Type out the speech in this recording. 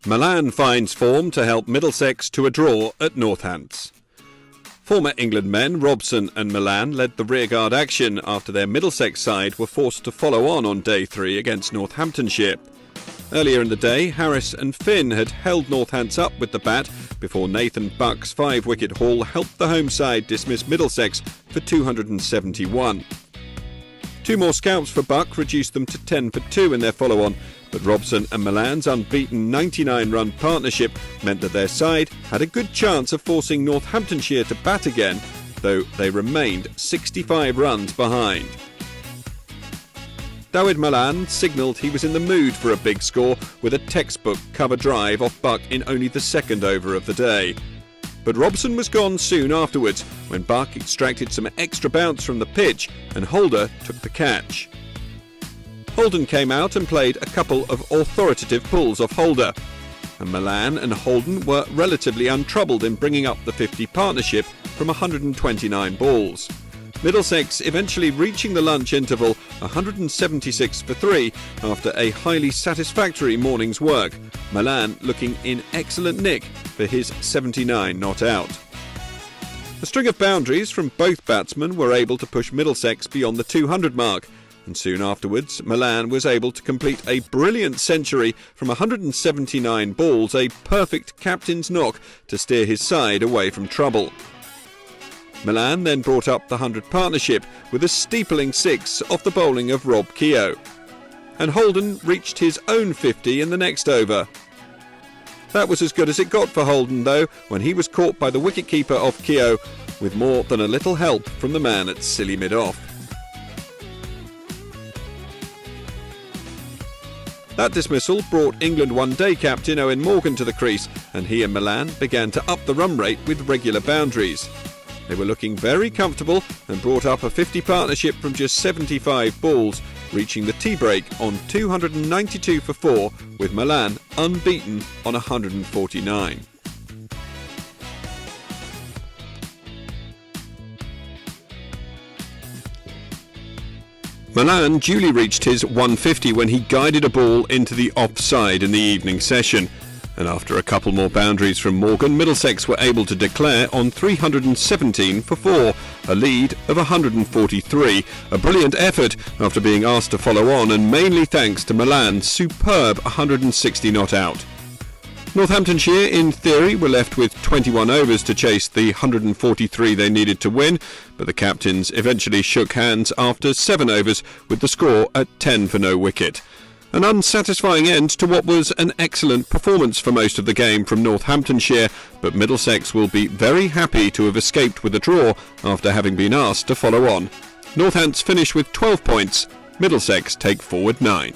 Milan finds form to help Middlesex to a draw at Northants. Former England men Robson and Milan led the rearguard action after their Middlesex side were forced to follow on day 3 against Northamptonshire. Earlier in the day, Harris and Finn had held Northants up with the bat before Nathan Buck's 5-wicket haul helped the home side dismiss Middlesex for 271. 2 more scalps for Buck reduced them to 10 for 2 in their follow-on, but Robson and Milan's unbeaten 99-run partnership meant that their side had a good chance of forcing Northamptonshire to bat again, though they remained 65 runs behind. Dawid Malan signalled he was in the mood for a big score with a textbook cover drive off Buck in only the 2nd over of the day. But Robson was gone soon afterwards when Buck extracted some extra bounce from the pitch and Holder took the catch. Holden came out and played a couple of authoritative pulls off Holder, and Milan and Holden were relatively untroubled in bringing up the 50 partnership from 129 balls. Middlesex eventually reaching the lunch interval 176 for 3 after a highly satisfactory morning's work, Milan looking in excellent nick for his 79 not out. A string of boundaries from both batsmen were able to push Middlesex beyond the 200 mark, and soon afterwards Milan was able to complete a brilliant century from 179 balls, a perfect captain's knock to steer his side away from trouble. Milan then brought up the 100 partnership with a steepling 6 off the bowling of Rob Keogh, and Holden reached his own 50 in the next over. That was as good as it got for Holden though, when he was caught by the wicketkeeper off Keogh with more than a little help from the man at silly mid-off. That dismissal brought England one-day captain Owen Morgan to the crease, and he and Milan began to up the run rate with regular boundaries. They were looking very comfortable and brought up a 50 partnership from just 75 balls, reaching the tea break on 292 for 4 with Milan unbeaten on 149. Milan duly reached his 150 when he guided a ball into the offside in the evening session, and after a couple more boundaries from Morgan, Middlesex were able to declare on 317 for 4, a lead of 143, a brilliant effort after being asked to follow on, and mainly thanks to Milan's superb 160 not out. Northamptonshire, in theory, were left with 21 overs to chase the 143 they needed to win, but the captains eventually shook hands after 7 overs with the score at 10 for no wicket. An unsatisfying end to what was an excellent performance for most of the game from Northamptonshire, but Middlesex will be very happy to have escaped with a draw after having been asked to follow on. Northants finish with 12 points, Middlesex take forward 9.